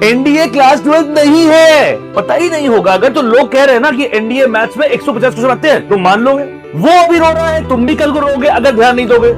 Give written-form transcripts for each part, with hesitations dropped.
NDA class 12 नहीं है, पता ही नहीं होगा। अगर तो लोग कह रहे हैं ना कि एनडीए मैथ्स में 150 क्वेश्चन आते हैं, तुम मान लोगे। वो अभी रो रहा है, तुम भी कल को रोगे अगर ध्यान नहीं दोगे।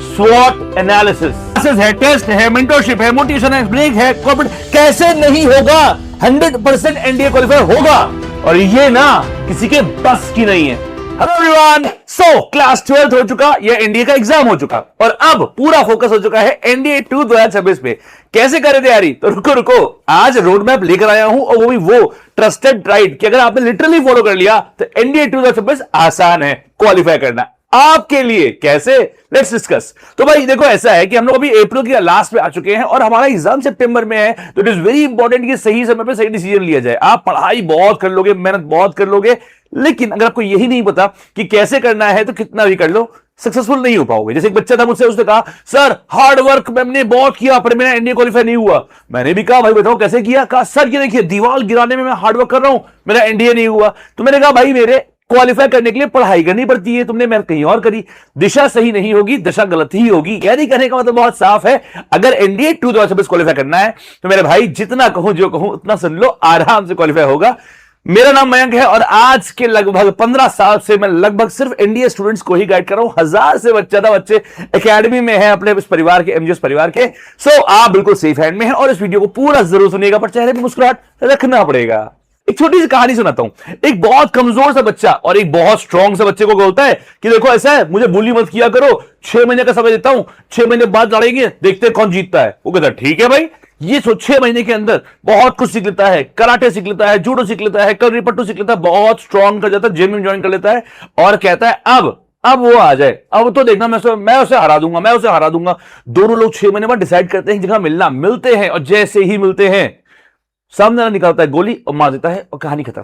स्वॉट एनालिसिस है, टेस्ट है, मेंटरशिप है, मोटिवेशन है, ब्रेक है, कॉर्पोरेट, कैसे नहीं होगा? 100% एनडीए क्वालिफाई होगा, और ये ना किसी के बस की नहीं है। हेलो एवरीवन, सो क्लास 12 हो चुका, यह एनडीए का एग्जाम हो चुका, और अब पूरा फोकस हो चुका है एनडीए 2 2026 पे। कैसे करें तैयारी? तो रुको रुको, आज रोड मैप लेकर आया हूं, और वो भी वो ट्रस्टेड राइड कि अगर आपने लिटरली फॉलो कर लिया तो एनडीए 2 2026 आसान है क्वालिफाई करना आपके लिए। कैसे? Let's discuss. तो भाई देखो, ऐसा है कि हम लोग अभी अप्रैल के लास्ट में आ चुके हैं और हमारा एग्जाम सितंबर में है, तो इट इज वेरी इंपॉर्टेंट कि सही समय पे सही डिसीजन लिया जाए। आप पढ़ाई बहुत कर लोगे, मेहनत बहुत कर लोगे, लेकिन अगर आपको यही नहीं पता कि कैसे करना है तो कितना भी कर लो, सक्सेसफुल नहीं हो पाओगे। जैसे एक बच्चा था मुझसे, उसने कहा सर हार्ड वर्क मैंने बहुत किया पर मेरा एनडीए क्वालिफाई नहीं हुआ। मैंने भी कहा भाई बताओ कैसे किया? कहा सर ये देखिए दीवार गिराने में मैं हार्ड वर्क कर रहा हूं, मेरा एनडीए नहीं हुआ। तो मैंने कहा भाई मेरे क्वालिफाई करने के लिए पढ़ाई करनी पड़ती है, तुमने मेहनत कहीं और करी। दिशा सही नहीं होगी, दशा गलत ही होगी। यानी कहने का मतलब बहुत साफ है, अगर एनडीए 2 2026 क्वालिफाई करना है तो मेरे भाई जितना कहूं जो कहूं उतना सुन लो, आराम से क्वालिफाई होगा। मेरा नाम मयंक है और आज के लगभग 15 साल से मैं लगभग सिर्फ एनडीए स्टूडेंट्स को ही गाइड कर रहा हूं। 1000 से ज्यादा बच्चे एकेडमी में हैं अपने इस परिवार के, एमजीएस परिवार के। सो आप बिल्कुल सेफ हैंड में हैं और इस वीडियो को पूरा जरूर सुनिएगा, पर चेहरे पर मुस्कुराहट रखना पड़ेगा। एक छोटी सी कहानी सुनाता हूं। एक बहुत कमजोर सा बच्चा और एक बहुत स्ट्रांग सा बच्चे को बोलता है कि देखो ऐसा है, मुझे बुली मत किया करो, 6 महीने का समय देता हूं, 6 महीने बाद लड़ेंगे, देखते हैं कौन जीतता है। वो कहता है ठीक है भाई। ये 6 महीने के अंदर बहुत कुछ सीख लेता है, कराटे सीख लेता है, जूडो सीख लेता है, कलरीपट्टू सीख लेता है, बहुत स्ट्रांग कर जाता है, जिम ज्वाइन कर लेता है और कहता है अब वो आ जाए, अब तो देखना मैं उसे हरा दूंगा, मैं उसे हरा दूंगा। दोनों लोग 6 महीने बाद डिसाइड करते हैं जगह मिलते हैं, और जैसे ही मिलते हैं सामने निकालता है गोली और मार देता है और कहानी खत्म।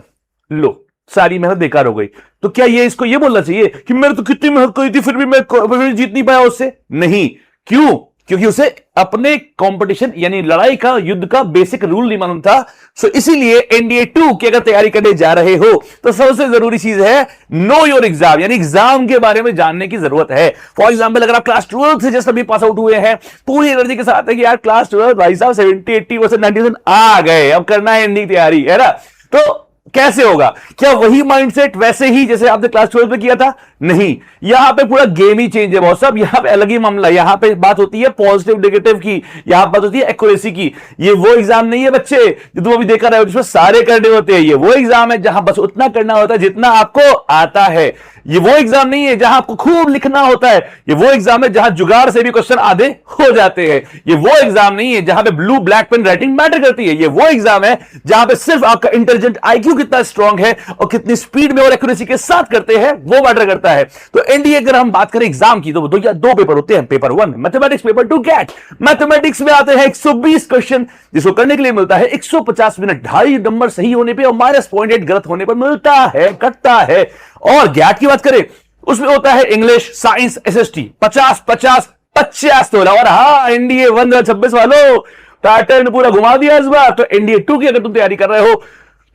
लो, सारी मेहनत बेकार हो गई। तो क्या ये इसको ये बोलना चाहिए कि मैंने तो कितनी मेहनत करी थी फिर भी मैं जीत नहीं पाया उससे? नहीं। क्यों? क्योंकि उसे अपने कंपटीशन यानी लड़ाई का, युद्ध का बेसिक रूल नहीं मालूम था। सो इसीलिए एनडीए 2 की अगर तैयारी करने जा रहे हो तो सबसे जरूरी चीज है नो योर एग्जाम, यानी एग्जाम के बारे में जानने की जरूरत है। फॉर एग्जाम्पल, अगर आप क्लास 12 से जस्ट अभी पास आउट हुए हैं, पूरी एनर्जी के साथ है कि यार क्लास 12 भाई साहब 70-80% 90% आ गए, अब करना है एनडीए की तैयारी, है ना? तो कैसे होगा? क्या वही माइंडसेट वैसे ही जैसे आपने क्लास 12 में किया था? नहीं, यहां पे पूरा गेम ही चेंज है बहुत। सब यहां पे अलग ही मामला। यहां पे बात होती है पॉजिटिव नेगेटिव की, यहां बात होती है एक्यूरेसी की। ये वो एग्जाम नहीं है बच्चे जो तुम अभी देखा रहे हो जिसमें सारे करने होते हैं। ये वो एग्जाम है जहां बस उतना करना होता है जितना आपको आता है। ये वो एग्जाम नहीं है जहां आपको खूब लिखना होता है। ये वो एग्जाम है जहां जुगाड़ से भी क्वेश्चन आधे हो जाते हैं। ये वो एग्जाम नहीं है जहां पे blue black pen writing matter करती है। ये वो एग्जाम है जहां पे सिर्फ आपका इंटेलिजेंट आईक्यू कितना स्ट्रांग है और कितनी स्पीड में और एक्यूरेसी के साथ करते हैं वो मैटर करता है। तो एनडीए अगर हम बात करें एग्जाम की तो दो पेपर होते हैं, paper 1 mathematics, paper 2 CAT. Mathematics में आते हैं 120 क्वेश्चन जिसको करने के लिए मिलता है 150 मिनट, 2.5 नंबर सही होने पे और -0.8 गलत होने पर मिलता है, कटता है। और गैट की बात करें उसमें होता है इंग्लिश, साइंस, एसएसटी 50-50-50 तोला। और हाँ, एनडीए 1 2026 वालों पैटर्न पूरा घुमा दिया इस बार। तो एनडीए 2 की अगर तुम तैयारी कर रहे हो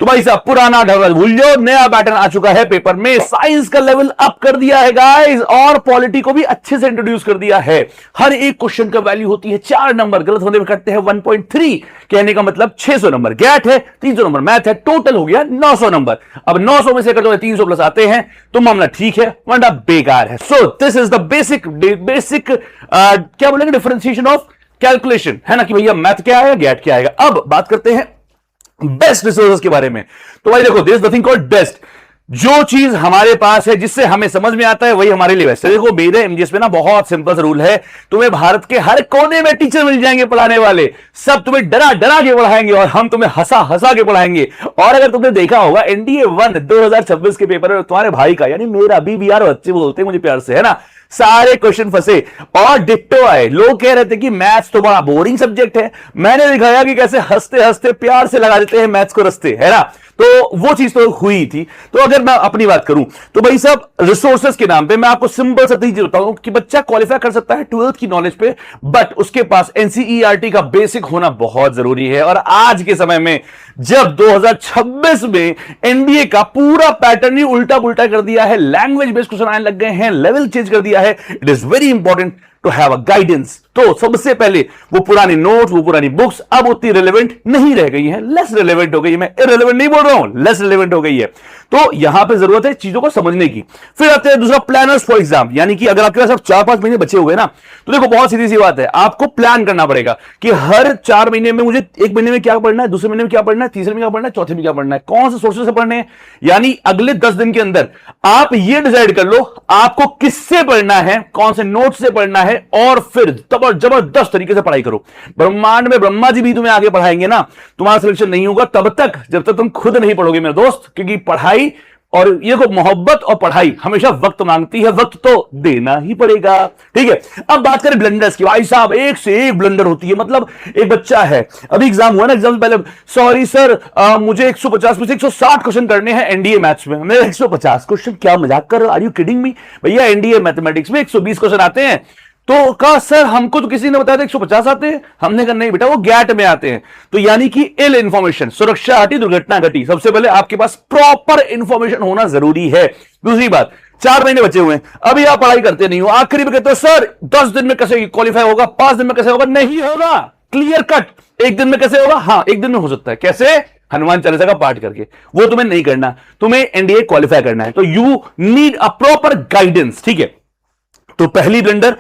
तो भाई साहब पुराना ढंग भूल जाओ, नया पैटर्न आ चुका है पेपर में। साइंस का लेवल अप कर दिया है गाइस, और पॉलिटी को भी अच्छे से इंट्रोड्यूस कर दिया है। हर एक क्वेश्चन का वैल्यू होती है 4 नंबर, गलत होने में कटते हैं 1.3, कहने का मतलब 600 नंबर। गैट है 300 नंबर, मैथ है, टोटल हो गया 900 नंबर। अब 900 में से अगर 300 प्लस आते हैं तो मामला ठीक है, वरना बेकार है। सो दिस इज द बेसिक क्या बोलेंगे, डिफरेंशिएशन ऑफ कैलकुलेशन, है ना, कि भैया मैथ क्या आएगा, गैट क्या आएगा। अब बात करते हैं बेस्ट रिसोर्सेज के बारे में। तो भाई देखो, there is nothing called best. जो चीज हमारे पास है, जिससे हमें समझ में आता है, वही हमारे लिए बेस्ट है। देखो मेरे एमजीएस में ना बहुत सिंपल सा रूल है, तुम्हें भारत के हर कोने में टीचर मिल जाएंगे पढ़ाने वाले, सब तुम्हें डरा डरा के पढ़ाएंगे और हम तुम्हें हंसा हंसा के पढ़ाएंगे। और अगर तुमने देखा होगा एनडीए 1 2026 के पेपर में तुम्हारे भाई का, यानी मेरा बीबीआर बच्चे बोलते हैं मुझे प्यार से, है ना, सारे क्वेश्चन फंसे और डिट्टो आए। लोग कह रहे थे कि मैथ्स तो बड़ा बोरिंग सब्जेक्ट है, मैंने दिखाया कि कैसे हंसते हंसते प्यार से लगा देते हैं मैथ्स को रस्ते, है ना। तो वो चीज तो हुई थी। तो अगर मैं अपनी बात करूं तो भाई साहब रिसोर्सेज के नाम पे मैं आपको सिंपल सा चीज बताऊं कि बच्चा क्वालिफाई कर सकता है 12th की नॉलेज पे, बट उसके पास एनसीईआरटी का बेसिक होना बहुत जरूरी है। और आज के समय में जब 2026 में एनडीए का पूरा पैटर्न ही उल्टा पुल्टा कर दिया है, लैंग्वेज बेस्ड क्वेश्चन आने लग गए हैं, लेवल चेंज कर दिया है, it is very important to have a guidance. तो सबसे पहले वो पुरानी नोट्स, वो पुरानी बुक्स अब उतनी रिलेवेंट नहीं रह गई हैं, लेस रिलेवेंट हो गई है। मैं इररिलेवेंट नहीं बोल रहा हूं, लेस रिलेवेंट हो गई है। तो यहां पे जरूरत है चीजों को समझने की। फिर आते हैं दूसरा, प्लानर्स फॉर एग्जाम, यानी कि अगर आपके पास अब 4-5 महीने बचे हुए ना, तो देखो बहुत सीधी सी बात है, आपको प्लान करना पड़ेगा कि हर 4 महीने में मुझे 1 महीने में क्या पढ़ना है, दूसरे महीने में क्या पढ़ना है, तीसरे में क्या पढ़ना है, चौथे में क्या पढ़ना है, कौन से सोर्सेस से पढ़ने हैं। यानी अगले 10 दिन के अंदर आप ये डिसाइड कर लो आपको किससे पढ़ना है, कौन से नोट से पढ़ना है, और फिर जबरदस्त तरीके से पढ़ाई करो। ब्रह्मांड में ब्रह्मा जी भी तुम्हें आगे पढ़ाएंगे ना, तुम्हारा सिलेक्शन नहीं होगा तब तक जब तक तुम खुद नहीं पढ़ोगे मेरे दोस्त। क्योंकि पढ़ाई और ये को मोहब्बत और पढ़ाई हमेशा वक्त मांगती है, वक्त तो देना ही पड़ेगा। ठीक है, अब बात करें ब्लंडर्स की। भाई साहब एक से एक ब्लंडर होती है। मतलब एक बच्चा है, अभी एग्जाम हुआ ना, एग्जाम से पहले, सॉरी सर मुझे 150 में से 160 क्वेश्चन करने हैं एनडीए मैथ्स में। मेरे 150 क्वेश्चन, क्या मजाक कर रहे हो, आर यू किडिंग मी? भैया एनडीए मैथमेटिक्स में 120 क्वेश्चन आते हैं। तो कहा सर हमको तो किसी ने बताया था 150 आते हैं। हमने कहा नहीं बेटा वो गैट में आते हैं। तो यानी कि इल इंफॉर्मेशन, सुरक्षा हटी दुर्घटना घटी। सबसे पहले आपके पास प्रॉपर इंफॉर्मेशन होना जरूरी है। दूसरी बात, 4 महीने बचे हुए हैं, अभी आप पढ़ाई करते नहीं हो, आखिरी में कहते हो सर 10 दिन में कैसे क्वालिफाई होगा, 5 दिन में कैसे होगा। नहीं होगा, क्लियर कट। 1 दिन में कैसे होगा? हाँ 1 दिन में हो सकता है। कैसे? हनुमान चालीसा का पाठ करके। वो तुम्हें नहीं करना, तुम्हें एनडीए क्वालिफाई करना है। तो you need a proper guidance. ठीक है, तो पहली ब्लंडर,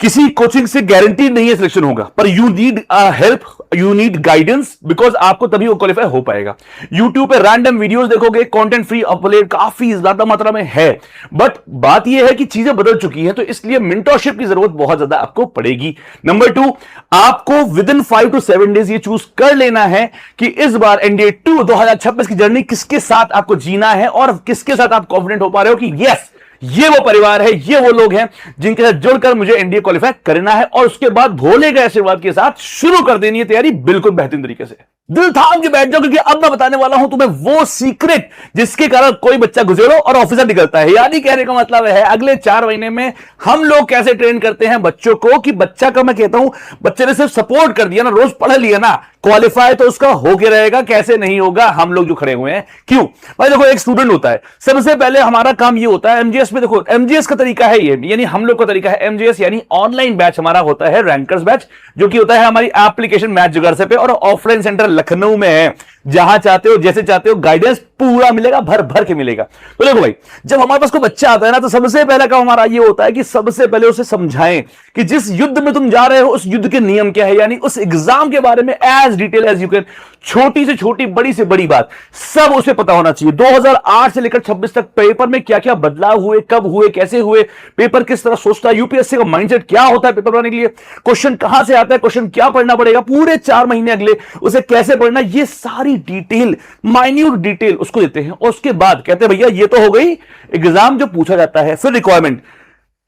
किसी कोचिंग से गारंटी नहीं है सिलेक्शन होगा, पर you need help, you need guidance, because आपको तभी वो क्वालिफाई हो पाएगा। यूट्यूब पे रैंडम वीडियोस देखोगे, कंटेंट फ्री अपलोड काफी ज्यादा मात्रा में है, बट बात यह है कि चीजें बदल चुकी हैं, तो इसलिए मेंटरशिप की जरूरत बहुत ज्यादा आपको पड़ेगी। नंबर 2, आपको विद इन 5 to 7 डेज ये चूज कर लेना है कि इस बार एनडीए 2 2026 की जर्नी किसके साथ आपको जीना है, और किसके साथ आप कॉन्फिडेंट हो पा रहे हो कि यस ये वो परिवार है, ये वो लोग हैं जिनके साथ जुड़कर मुझे एनडीए क्वालिफाई करना है। और उसके बाद भोले के आशीर्वाद के साथ शुरू कर देनी है तैयारी बिल्कुल बेहतरीन तरीके से। दिल थाम के बैठ जाओ, क्योंकि अब मैं बताने वाला हूं तुम्हें वो सीक्रेट जिसके कारण कोई बच्चा गुजरो और ऑफिसर निकलता है। यानी कहने का मतलब है अगले 4 महीने में हम लोग कैसे ट्रेन करते हैं बच्चों को, कि बच्चा का, मैं कहता हूं बच्चे ने सिर्फ सपोर्ट कर दिया ना, रोज पढ़ लिया ना, क्वालिफाई तो उसका होके रहेगा। कैसे नहीं होगा? हम लोग जो खड़े हुए हैं। क्यों भाई? देखो एक स्टूडेंट होता है, सबसे पहले हमारा काम ये होता है एमजीएस में, देखो एमजीएस का तरीका है ये, यानी हम लोग का तरीका है एमजीएस, यानी ऑनलाइन बैच हमारा होता है रैंकर्स बैच, जो कि होता है हमारी एप्लीकेशन मैथ जुगाड़ से पे, और ऑफलाइन सेंटर लखनऊ में है। जहां चाहते हो, जैसे चाहते हो, गाइडेंस पूरा मिलेगा, भर भर के मिलेगा। तो देखो भाई, जब हमारे पास कोई बच्चा आता है ना, तो सबसे पहला काम हमारा ये होता है कि सबसे पहले उसे समझाएं कि जिस युद्ध में तुम जा रहे हो उस युद्ध के नियम क्या है, यानी उस एग्जाम के बारे में as detail as you can. छोटी से छोटी, बड़ी से बड़ी बात सब उसे पता होना चाहिए। 2008 से लेकर 26 तक पेपर में क्या क्या बदलाव हुए, कब हुए, कैसे हुए, पेपर किस तरह सोचता है, यूपीएससी का माइंडसेट क्या होता है पेपर बनाने के लिए, क्वेश्चन कहां से आता है, क्वेश्चन क्या पढ़ना पड़ेगा, पूरे 4 महीने अगले उसे कैसे पढ़ना, ये सारी डिटेल, माइन्यूट डिटेल उसको देते हैं। और उसके बाद कहते हैं भैया ये तो हो गई एग्जाम जो पूछा जाता है। फिर रिक्वायरमेंट,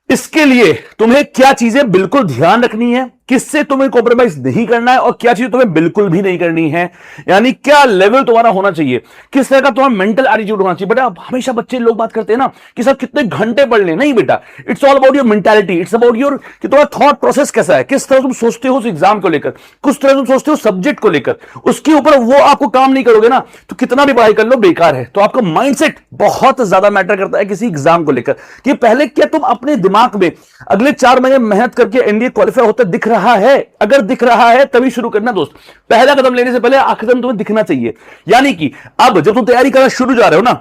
इसके लिए तुम्हें क्या चीजें बिल्कुल ध्यान रखनी है, किससे तुम्हें कॉम्प्रोमाइज नहीं करना है, और क्या चीज तुम्हें बिल्कुल भी नहीं करनी है, यानी क्या लेवल तुम्हारा होना चाहिए, किस तरह का तुम्हारा मेंटल एटीट्यूड होना चाहिए। बेटा हमेशा बच्चे लोग बात करते हैं ना कि सर कितने घंटे पढ़ ले, नहीं बेटा, it's all about your mentality, it's about your कि तुम्हारा थॉट प्रोसेस कैसा है, किस तरह तुम सोचते हो उस एग्जाम को लेकर, किस तरह तुम सोचते हो सब्जेक्ट को लेकर, उसके ऊपर वो आपको काम नहीं करोगे ना, तो कितना भी पढ़ाई कर लो बेकार है। तो आपका माइंडसेट बहुत ज्यादा मैटर करता है किसी एग्जाम को लेकर, कि पहले क्या तुम अपने दिमाग में अगले 4 महीने मेहनत करके एनडीए क्वालिफाई होता दिख रहा है। अगर दिख रहा है तभी शुरू करना दोस्त। पहला कदम लेने से पहले आखिरी कदम तुम्हें दिखना चाहिए। यानी कि अब जब तुम तैयारी करना शुरू जा रहे हो ना,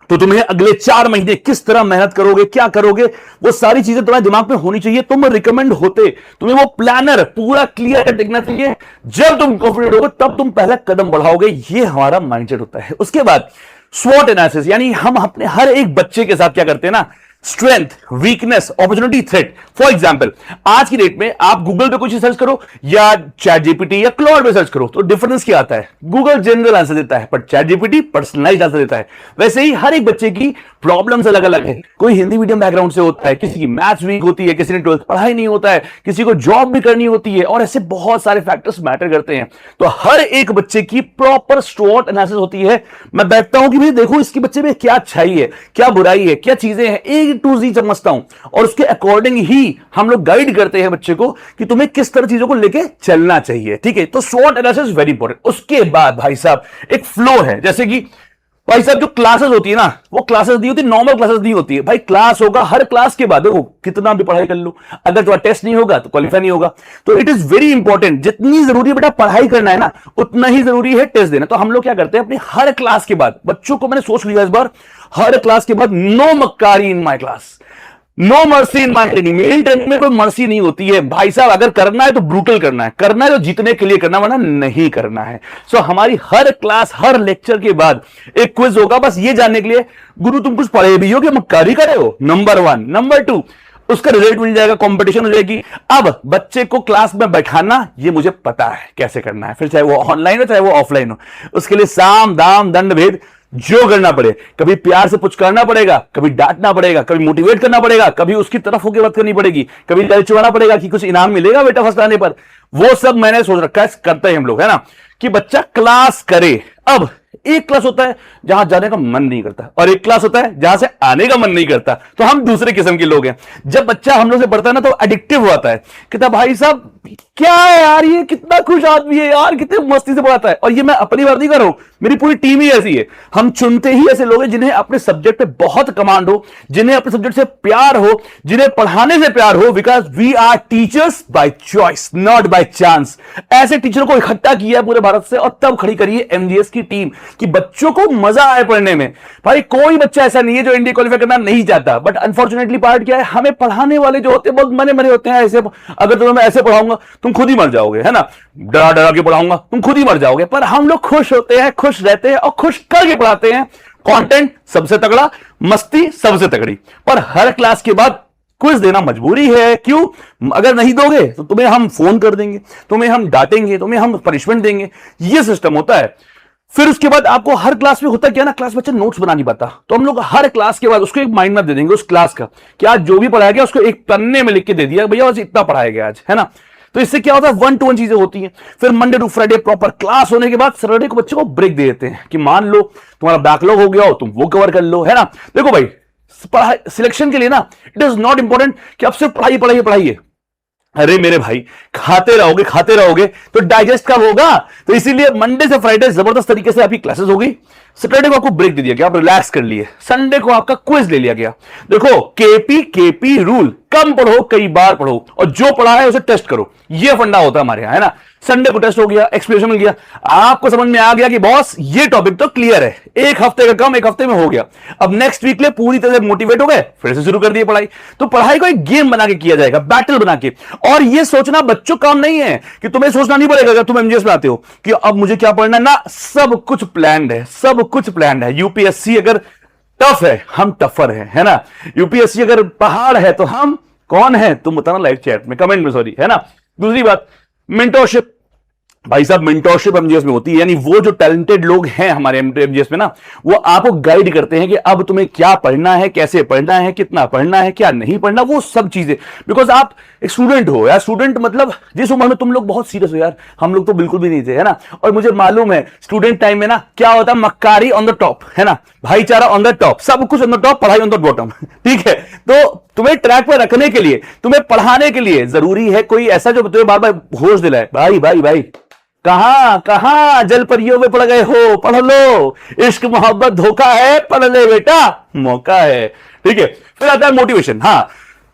तो तुम्हें अगले 4 महीने किस तरह मेहनत करोगे, क्या करोगे, वो सारी चीजें तुम्हारे दिमाग में होनी चाहिए। तुम रिकमेंड होते तुम्हें वो प्लानर पूरा क्लियर दिखना चाहिए। जब तुम कॉन्फिडेंट होगे तब तुम पहला कदम बढ़ाओगे। ये हमारा माइंडसेट होता है। उसके बाद स्वॉट एनालिसिस, यानी हम अपने हर एक बच्चे के साथ क्या करते हैं ना, strength, weakness, opportunity, threat. For example आज की डेट में आप गूगल पे कुछ सर्च करो या चैट जीपीटी या क्लॉड पे सर्च करो, तो डिफरेंस क्या आता है? गूगल जनरल आंसर देता है, पर चैट जीपीटी पर्सनलाइज्ड आंसर देता है। वैसे ही हर एक बच्चे की प्रॉब्लम्स अलग अलग है। कोई हिंदी मीडियम बैकग्राउंड से होता है, किसी की मैथ्स वीक होती है, किसी ने 12th पढ़ाई नहीं होता है, किसी को जॉब भी करनी होती है, और ऐसे बहुत सारे फैक्टर्स मैटर करते हैं। तो हर एक बच्चे की प्रॉपर स्वॉट एनालिसिस होती है। मैं बैठता हूं कि भाई देखो इसके बच्चे में क्या अच्छाई है, क्या बुराई है, क्या चीजें हैं, A to Z समझता हूं, और उसके अकॉर्डिंग ही हम लोग गाइड करते हैं बच्चे को कि तुम्हें किस तरह चीजों को लेके चलना चाहिए। ठीक है, तो स्वॉट एनालिसिस वेरी इंपॉर्टेंट। उसके बाद भाई साहब एक फ्लो है, जैसे कि भाई साहब जो क्लासेस होती है ना, वो क्लासेस नहीं होती, नॉर्मल क्लासेस नहीं होती है भाई। क्लास होगा, हर क्लास के बाद देखो कितना भी पढ़ाई कर लो, अगर तुम्हारा टेस्ट नहीं होगा तो क्वालिफाई नहीं होगा। तो इट इज वेरी इंपॉर्टेंट, जितनी जरूरी बेटा पढ़ाई करना है ना, उतना ही जरूरी है टेस्ट देना। तो हम लोग क्या करते हैं, अपनी हर क्लास के बाद बच्चों को मैंने सोच लिया इस बार, हर क्लास के बाद नो मक्कारी in my class, no mercy in my training. मेरी ट्रेनिंग में कोई मर्सी नहीं होती है भाई साहब। अगर करना है तो ब्रूटल करना है, करना है तो जीतने के लिए करना, वरना नहीं करना है। सो हमारी हर क्लास, हर लेक्चर के बाद एक क्विज होगा, बस ये जानने के लिए गुरु तुम कुछ पढ़े भी हो कि मक्कारी करे हो, नंबर 1। नंबर 2, उसका रिजल्ट मिल जाएगा, कंपटीशन हो जाएगी। अब बच्चे को क्लास में बैठाना, ये मुझे पता है कैसे करना है, फिर चाहे वो ऑनलाइन हो चाहे वो ऑफलाइन हो। उसके लिए साम दाम दंड भेद जो करना पड़े, कभी प्यार से पुचकारना पड़ेगा, कभी डांटना पड़ेगा, कभी मोटिवेट करना पड़ेगा, कभी उसकी तरफ होकर बात करनी पड़ेगी, कभी दिल चुराना पड़ेगा कि कुछ इनाम मिलेगा बेटा फर्स्ट आने पर। वो सब मैंने सोच रखा है, करते हैं हम लोग, है ना, कि बच्चा क्लास करे। अब एक क्लास होता है जहां जाने का मन नहीं करता, और एक क्लास होता है जहां से आने का मन नहीं करता। तो हम दूसरे किस्म के लोग हैं। जब बच्चा हम लोग से पढ़ता है ना, तो एडिक्टिव होता है, कहता भाई साहब क्या है यार, ये कितना खुश आदमी है यार, कितने मस्ती से पढ़ाता है। और ये मैं अपनी बात नहीं कर रहा हूं, मेरी पूरी टीम ही ऐसी है। हम चुनते ही ऐसे लोग हैं जिन्हें अपने सब्जेक्ट पे बहुत कमांड हो, जिन्हें अपने सब्जेक्ट से प्यार हो, जिन्हें पढ़ाने से प्यार हो, because we are teachers by choice, not by chance. ऐसे टीचरों को इकट्ठा किया है पूरे भारत से, और तब खड़ी करी है एमजीएस की टीम कि बच्चों को मजा आए पढ़ने में। भाई कोई बच्चा ऐसा नहीं है जो इंडिया क्वालिफाई करना नहीं चाहता, बट अनफॉर्चुनेटली पार्ट क्या है, हमें पढ़ाने वाले जो होते हैं बहुत मने मने होते हैं। ऐसे अगर तुम्हें मैं ऐसे पढ़ाऊंगा तुम खुद ही मर जाओगे, है ना, डरा डरा के पढ़ाऊंगा तुम खुद ही मर जाओगे। पर हम लोग खुश होते हैं, खुश रहते हैं और खुश करके पढ़ाते हैं। कंटेंट सबसे तगड़ा, मस्ती सबसे तगड़ी, पर हर क्लास के बाद क्विज देना मजबूरी है। क्यों? अगर नहीं दोगे तो तुम्हें हम फोन कर देंगे, तुम्हें हम डांटेंगे, तुम्हें हम पनिशमेंट देंगे। ये सिस्टम होता है। फिर उसके बाद आपको हर क्लास में होता क्या ना, क्लास बच्चा नोट्स बना नहीं पाता, तो हम लोग हर क्लास के बाद उसको एक माइंड मैप दे देंगे उस क्लास का, कि आज जो भी पढ़ाया गया उसको एक पन्ने में लिख के दे दिया, भैया बस इतना पढ़ाया गया आज, है ना। तो इससे क्या होता है, 1-to-1 चीजें होती हैं। फिर Monday to Friday proper class होने के बाद सैटरडे को बच्चे को ब्रेक दे देते हैं कि मान लो तुम्हारा बैकलॉग हो गया हो, तुम वो कवर कर लो, है ना। देखो भाई, सिलेक्शन के लिए ना इट इज नॉट इंपॉर्टेंट कि आप सिर्फ पढ़ाई पढ़ाई पढ़ाइए। अरे मेरे भाई, खाते रहोगे तो डाइजेस्ट कब होगा। तो इसीलिए मंडे से फ्राइडे जबरदस्त तरीके से आपकी क्लासेस हो गई, सैटरडे को आपको ब्रेक दे दिया गया, आप रिलैक्स कर लिए, संडे को आपका क्विज ले लिया गया। देखो केपी रूल, कम पढ़ो कई बार पढ़ो, और जो पढ़ा है उसे टेस्ट करो, ये फंडा होता है हमारे यहां, है ना। संडे को टेस्ट हो गया, एक्सप्लेनेशन मिल गया, आपको समझ में आ गया कि बॉस ये टॉपिक तो क्लियर है, एक हफ्ते का काम एक हफ्ते में हो गया। अब नेक्स्ट वीक ले पूरी तरह से मोटिवेट हो गए, फिर से शुरू कर दिए पढ़ाई। तो पढ़ाई को एक गेम बना के किया जाएगा, बैटल बना के। और ये सोचना बच्चों काम नहीं है कि तुम्हें सोचना नहीं पड़ेगा अगर तुम एमजीएस में आते हो कि अब मुझे क्या पढ़ना है, ना, सब कुछ प्लान्ड है, सब कुछ प्लान्ड है। यूपीएससी अगर टफ है, हम टफर है ना। यूपीएससी अगर पहाड़ है तो हम कौन है, तुम बताना लाइव चैट में, कमेंट में, सॉरी, है ना। दूसरी बात, मेंटरशिप। भाई साहब मेंटरशिप एमजीएस में होती है, यानी वो जो टैलेंटेड लोग हैं हमारे एमजीएस में ना, वो आपको गाइड करते हैं कि अब तुम्हें क्या पढ़ना है, कैसे पढ़ना है, कितना पढ़ना है, क्या नहीं पढ़ना, वो सब चीजें। बिकॉज आप एक स्टूडेंट हो यार, स्टूडेंट मतलब जिस उम्र में तुम लोग बहुत सीरियस हो यार, हम लोग तो बिल्कुल भी नहीं थे, है ना। और मुझे मालूम है स्टूडेंट टाइम में ना क्या होता है, मक्कारी ऑन द टॉप, है ना, भाईचारा ऑन द टॉप, सब कुछ ऑन द टॉप, पढ़ाई ऑन द बॉटम, ठीक है। तो तुम्हें ट्रैक पर रखने के लिए, तुम्हें पढ़ाने के लिए जरूरी है कोई ऐसा जो तुम्हें बार बार होश दिलाए, भाई भाई भाई कहां जल परियों में पड़ गए हो, पढ़ लो, इश्क मोहब्बत धोखा है, पढ़ ले बेटा मौका है, ठीक है। फिर आता है मोटिवेशन। हाँ,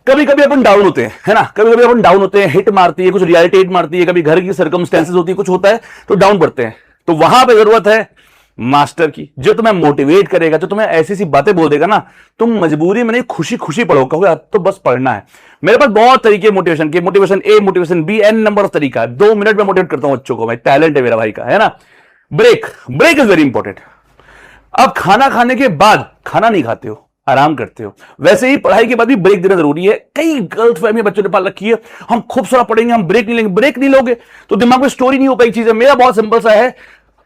कभी कभी अपन डाउन होते हैं, है ना, कभी कभी अपन डाउन होते हैं, हिट मारती है, कुछ रियलिटी हिट मारती है, कभी घर की सर्कमस्टेंसेस होती है, कुछ होता है तो डाउन पड़ते हैं। तो वहां पे जरूरत है मास्टर की, जो तुम्हें मोटिवेट करेगा, जो तुम्हें ऐसी सी बातें बोल देगा ना, तुम मजबूरी में नहीं खुशी खुशी पढ़ो, कहोगे तो बस पढ़ना है। मेरे पास बहुत तरीके मोटिवेशन के, motivation A, motivation B, n number of तरीका। 2 मिनट में मोटिवेट करता हूं बच्चों को, मैं टैलेंट है मेरा भाई का, है ना। Break is very important. अब खाना खाने के बाद खाना नहीं खाते हो, आराम करते हो, वैसे ही पढ़ाई के बाद भी ब्रेक देना जरूरी है। कई गलत फहमी बच्चों ने पाल रखी है, हम खूब सारा पढ़ेंगे, हम ब्रेक नहीं लेंगे। ब्रेक नहीं लोगे तो दिमाग में स्टोरी नहीं हो पाई चीजें। मेरा बहुत सिंपल सा है,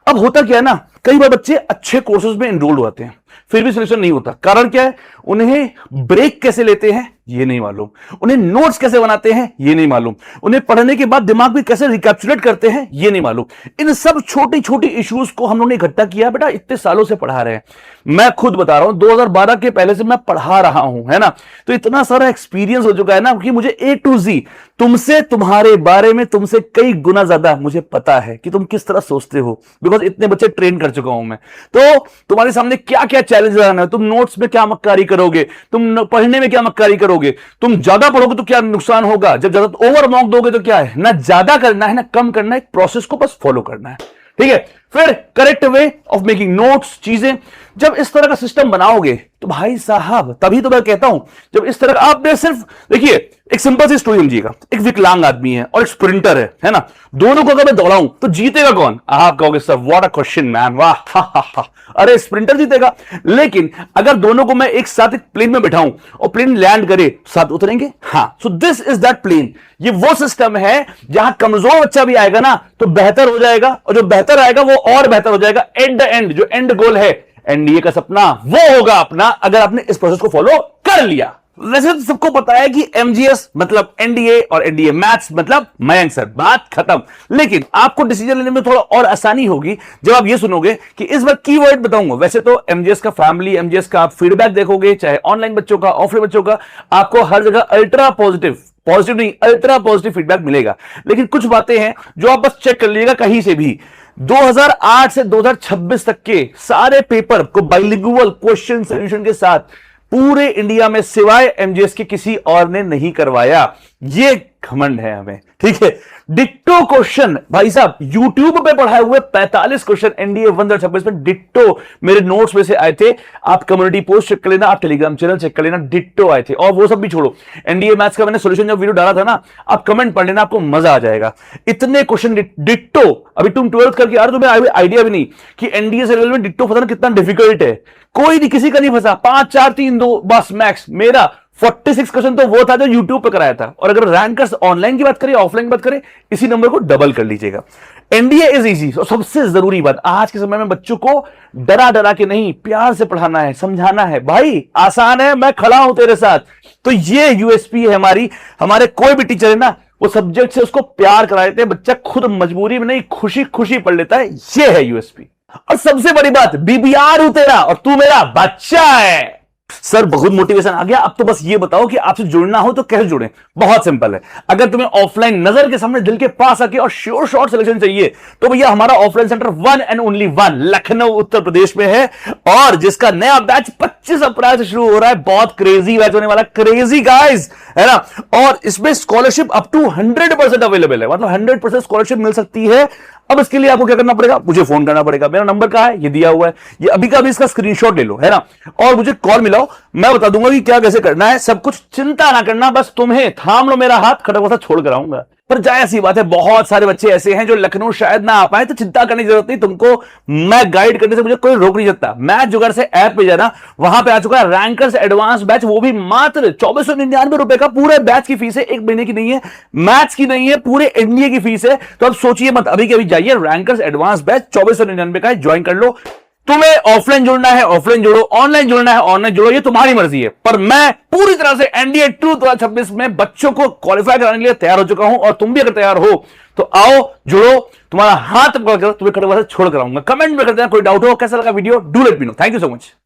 अब होता क्या है ना, कई बार बच्चे अच्छे कोर्सेज में एनरोल्ड होते हैं, फिर भी सिलेक्शन नहीं होता। कारण क्या है, उन्हें ब्रेक कैसे लेते हैं ये नहीं मालूम, उन्हें नोट्स कैसे बनाते हैं ये नहीं मालूम, उन्हें पढ़ने के बाद दिमाग में कैसे रिकैप्चुलेट करते हैं ये नहीं मालूम। इन सब छोटी छोटी इश्यूज को हम लोगों ने इकट्ठा किया। बेटा इतने सालों से पढ़ा रहे हैं, मैं खुद बता रहा हूं 2012 के पहले से मैं पढ़ा रहा हूं, है ना। तो इतना सारा एक्सपीरियंस हो चुका है ना कि मुझे A to Z तुमसे, तुम्हारे बारे में तुमसे कई गुना ज्यादा मुझे पता है कि तुम किस तरह सोचते हो, बिकॉज इतने बच्चे ट्रेन कर चुका हूं मैं। तो तुम्हारे सामने क्या क्या चैलेंज आना है, तुम नोट्स में क्या मक्कारी करोगे, तुम पढ़ने में क्या मक्कारी करोगे, तुम ज्यादा पढ़ोगे तो क्या नुकसान होगा, जब ज्यादा ओवर मार्क दोगे तो क्या है, ना ज्यादा करना है ना कम करना है, एक प्रोसेस को बस फॉलो करना है, ठीक है। फिर correct way of making notes, चीजें जब इस तरह का सिस्टम बनाओगे तो भाई साहब, तभी तो मैं कहता हूं जब इस तरह आपने सिर्फ देखिए, एक सिंपल सी स्टोरी समझिएगा, एक विकलांग आदमी है और एक स्प्रिंटर है ना, दोनों को अगर मैं दौड़ाऊं तो जीतेगा कौन? आप कहोगे sir what a question man, वाह हा हा हा, अरे स्प्रिंटर जीतेगा। लेकिन अगर दोनों को मैं एक साथ एक प्लेन में बैठाऊं और प्लेन लैंड करे, साथ उतरेंगे? हाँ। So this is that plane. ये वो सिस्टम है जहां कमजोर बच्चा भी आएगा ना तो बेहतर हो जाएगा, और जो बेहतर आएगा वो और बेहतर हो जाएगा। एट द एंड जो एंड गोल है एनडीए का सपना, वो होगा अपना, अगर आपने इस प्रोसेस को फॉलो कर लिया। वैसे तो सबको पता है कि एमजीएस मतलब एनडीए और एनडीए मैथ्स मतलब मयंक सर, बात खत्म। लेकिन आपको डिसीजन लेने में थोड़ा और आसानी होगी जब आप ये सुनोगे कि इस बार कीवर्ड बताऊंगा। वैसे तो एमजीएस का फैमिली, एमजीएस का आप फीडबैक देखोगे, चाहे ऑनलाइन बच्चों का, ऑफलाइन बच्चों का, आपको हर जगह अल्ट्रा पॉजिटिव नहीं अल्ट्रा पॉजिटिव फीडबैक मिलेगा। लेकिन कुछ बातें हैं जो आप बस चेक कर लीजिएगा कहीं से भी। 2008 से 2026 तक के सारे पेपर को बाइलिंगुअल क्वेश्चन सॉल्यूशन के साथ पूरे इंडिया में सिवाय एमजीएस के किसी और ने नहीं करवाया। ये घमंड है हमें, ठीक है। डिट्टो क्वेश्चन भाई साहब यूट्यूब पे पढ़ाए हुए 45 क्वेश्चन एनडीए 2026 में डिट्टो मेरे नोट्स में से आए थे। आप कम्युनिटी पोस्ट चेक कर लेना, आप टेलीग्राम चैनल चेक कर लेना, डिट्टो आए थे। और वो सब भी छोड़ो, एनडीए मैथ्स का मैंने सॉल्यूशन जब वीडियो डाला था ना, आप कमेंट पढ़ लेना, आपको मजा आ जाएगा। इतने क्वेश्चन डिट्टो, अभी तुम 12th करके आ रहे हो, तुम्हें आइडिया भी नहीं कि एनडीए से लेवल में डिट्टो फंसाना कितना डिफिकल्ट है। कोई नहीं, किसी का नहीं फंसा, 5 4 3 2 बस मैक्स। मेरा 46 क्वेश्चन तो वो था जो यूट्यूब पे कराया था। और अगर रैंकर्स ऑनलाइन की बात करें, ऑफलाइन की बात करें, इसी नंबर को डबल कर लीजिएगा। NDA is easy. और सबसे जरूरी बात, आज के समय में बच्चों को डरा डरा के नहीं, प्यार से पढ़ाना है, समझाना है। भाई आसान है, मैं खड़ा हूं तेरे साथ। तो ये यूएसपी है हमारी। हमारे कोई भी टीचर है ना, वो सब्जेक्ट से उसको प्यार करा देते हैं, बच्चा खुद मजबूरी में नहीं खुशी खुशी पढ़ लेता है। ये है यूएसपी। और सबसे बड़ी बात, बीबीआर हूं तेरा और तू मेरा बच्चा है। सर बहुत मोटिवेशन आ गया, अब तो बस ये बताओ कि आपसे जुड़ना हो तो कैसे जुड़ें। बहुत सिंपल है, अगर तुम्हें ऑफलाइन नजर के सामने दिल के पास आके और श्योर शॉर्ट सिलेक्शन चाहिए तो भैया हमारा offline centre 1 and only 1 Lucknow Uttar Pradesh में है, और जिसका नया बैच 25 अप्रैल से शुरू हो रहा है। बहुत क्रेजी बैच होने वाला, क्रेजी गाइस, है ना। और इसमें स्कॉलरशिप अप टू 100% अवेलेबल है, मतलब 100% स्कॉलरशिप मिल सकती है। अब इसके लिए आपको क्या करना पड़ेगा, मुझे फोन करना पड़ेगा। मेरा नंबर कहां है, ये दिया हुआ है, ये अभी का अभी इसका स्क्रीनशॉट ले लो, है ना, और मुझे कॉल मिलाओ। मैं बता दूंगा कि क्या कैसे करना है, सब कुछ। चिंता ना करना, बस तुम्हें थाम लो मेरा हाथ, खड़ा हुआ छोड़ कर आऊंगा। पर जायज सी बात है, बहुत सारे बच्चे ऐसे हैं जो लखनऊ शायद ना आ पाए, तो चिंता करने की जरूरत नहीं। तुमको मैं गाइड करने से मुझे कोई रोक नहीं सकता। मैथ जुगाड़ से ऐप पे जाना, वहां पे आ चुका है रैंकर्स एडवांस बैच, वो भी मात्र 2499 रुपए का। पूरे बैच की फीस है, एक महीने की नहीं है, मैथ्स की नहीं है, पूरे एनडीए की फीस है। तो अब सोचिए मत, अभी के अभी जाइए, रैंकर्स एडवांस बैच 2499 का है, ज्वाइन कर लो। तुम्हें ऑफलाइन जुड़ना है ऑफलाइन जुड़ो, ऑनलाइन जुड़ना है ऑनलाइन जुड़ो, ये तुम्हारी मर्जी है। पर मैं पूरी तरह से एनडीए 2026 में बच्चों को क्वालिफाई कराने के लिए तैयार हो चुका हूं, और तुम भी अगर तैयार हो तो आओ जुड़ो। तुम्हारा हाथ पकड़कर तुम्हें खड़े छोड़ कर आऊंगा। कमेंट में कर देना कोई डाउट हो, कैसा लगा video, do let me know. Thank you so much.